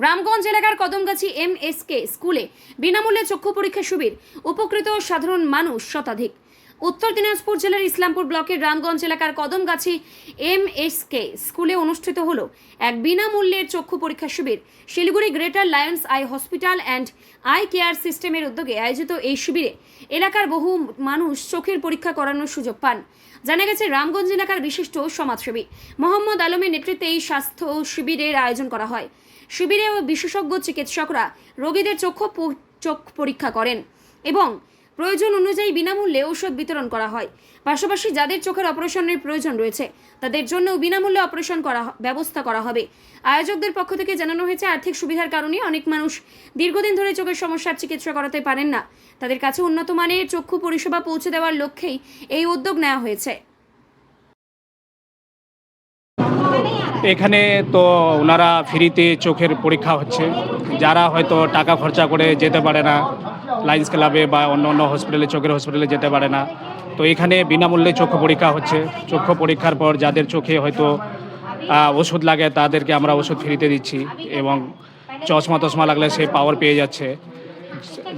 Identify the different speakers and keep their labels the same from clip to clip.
Speaker 1: রামগঞ্জ এলাকার কদমগাছি MSK স্কুলে বিনামূল্যে চক্ষু পরীক্ষা শিবির, উপকৃত সাধারণ মানুষ শতাধিক। উত্তর দিনাজপুর জেলার ইসলামপুর ব্লকের রামগঞ্জ এলাকার কদমগাছি MSK স্কুলে অনুষ্ঠিত হলো এক বিনামূল্যের চক্ষু পরীক্ষা শিবির। Siliguri greater lions eye hospital and eye care সিস্টেমের উদ্যোগে আয়োজিত এই শিবিরে এলাকার বহু মানুষ চোখের পরীক্ষা করানোর সুযোগ পান। জানা গেছে, রামগঞ্জ এলাকার বিশিষ্ট সমাজসেবী মোহাম্মদ আলমের নেতৃত্বে এই স্বাস্থ্য শিবিরের আয়োজন করা হয়। শিবিরে বিশেষজ্ঞ চিকিৎসকরা রোগীদের চোখ পরীক্ষা করেন এবং প্রয়োজন অনুযায়ী বিনামূল্যে ঔষধ বিতরণ করা হয়। পাশাপাশি যাদের চোখের অপারেশনের প্রয়োজন রয়েছে তাদের জন্য বিনামূল্যে অপারেশন ব্যবস্থা করা হবে। আয়োজকদের পক্ষ থেকে জানানো হয়েছে, আর্থিক সুবিধার কারণে অনেক মানুষ দীর্ঘদিন ধরে চোখের সমস্যার চিকিৎসা করাতে পারেন না। তাদের কাছে উন্নত মানের চক্ষু পরিষেবা পৌঁছে দেওয়ার লক্ষ্যেই এই উদ্যোগ নেওয়া হয়েছে।
Speaker 2: এখানে তো ওনারা ফ্রিতে চোখের পরীক্ষা হচ্ছে। যারা হয়তো টাকা খরচা করে যেতে পারে না, লায়ন্স ক্লাবে বা অন্য অন্য হসপিটালে, চোখের হসপিটালে যেতে পারে না, তো এখানে বিনামূল্যে চক্ষু পরীক্ষা হচ্ছে। চক্ষু পরীক্ষার পর যাদের চোখে হয়তো ওষুধ লাগে তাদেরকে আমরা ওষুধ ফ্রিতে দিচ্ছি এবং চশমা লাগলে সে পাওয়ার পেয়ে যাচ্ছে।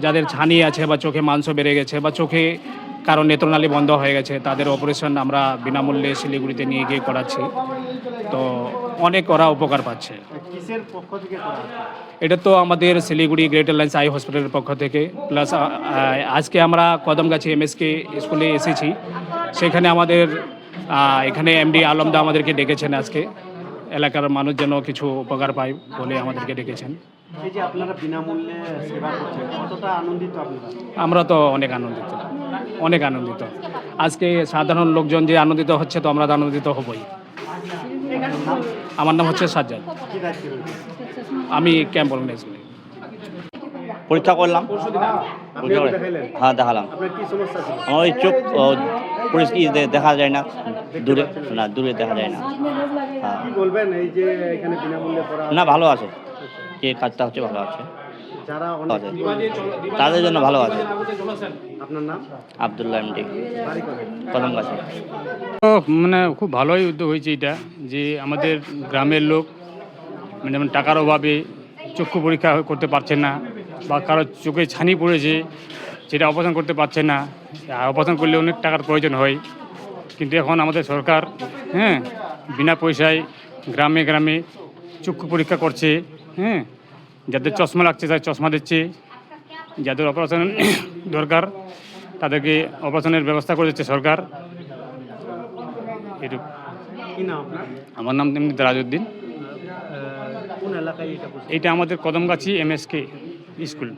Speaker 2: যাদের ছানি আছে বা চোখে মাংস বেড়ে গেছে বা চোখে কারণ নেত্রনালী বন্ধ হয়ে গেছে, তাদের অপারেশন আমরা বিনামূল্যে শিলিগুড়িতে নিয়ে গিয়ে করাচ্ছি। তো অনেক ওরা উপকার পাচ্ছে। এটা তো আমাদের শিলিগুড়ি গ্রেটার লায়ন্স আই হসপিটালের পক্ষ থেকে, প্লাস আজকে আমরা কদমগাছি MSK স্কুলে এসেছি। সেখানে আমাদের এখানে MD আলমদা আমাদেরকে ডেকেছেন। আজকে এলাকার মানুষ যেন কিছু উপকার পায় বলে আমাদেরকে ডেকেছেন।
Speaker 3: এই যে আপনারা বিনামূল্যে সেবা করছেন, কতটা আনন্দিত আপনারা?
Speaker 2: আমরা তো অনেক আনন্দিত। আজকে সাধারণ লোকজন যে আনন্দিত হচ্ছে, তো আমরা তো আনন্দিত হবই। আমার নাম হচ্ছে সাজ্জাদ, আমি ক্যাম্প অর্গানাইজ করি।
Speaker 4: পরীক্ষা করলাম, হ্যাঁ দেখালাম। আমার ওই চোখ পরিষ্কার দেখা যায় না, দূরে দেখা যায় না। হ্যাঁ,
Speaker 3: কি বলবেন এই যে এখানে বিনামূল্যে করা
Speaker 4: না ভালো আছে, যে কাজটা হচ্ছে ভালো আছে,
Speaker 3: যারা অনেক
Speaker 4: তাদের জন্য ভালো আছে।
Speaker 3: আপনার নাম?
Speaker 4: আব্দুল্লাহ MD,
Speaker 3: বাড়ি কোথায়?
Speaker 4: কদমগাছি।
Speaker 5: মানে খুব ভালোই উদ্যোগ হয়েছে এটা, যে আমাদের গ্রামের লোক মানে যেমন টাকার অভাবে চক্ষু পরীক্ষা করতে পারছে না, বা কারো চোখে ছানি পড়েছে সেটা অপারেশন করতে পারছে না, অপারেশন করলে অনেক টাকার প্রয়োজন হয়। কিন্তু এখন আমাদের সরকার বিনা পয়সায় গ্রামে গ্রামে চক্ষু পরীক্ষা করছে। যাদের চশমা লাগছে তাদের চশমা দিচ্ছে, যাদের অপারেশন দরকার তাদেরকে অপারেশনের ব্যবস্থা করে দিচ্ছে সরকার। এটুকু।
Speaker 3: কি নাম আপনার?
Speaker 5: আমার নাম এমনি দারাজউদ্দিন।
Speaker 3: কোন এলাকায় এটা?
Speaker 5: এটা আমাদের কদমগাছি MSK স্কুল।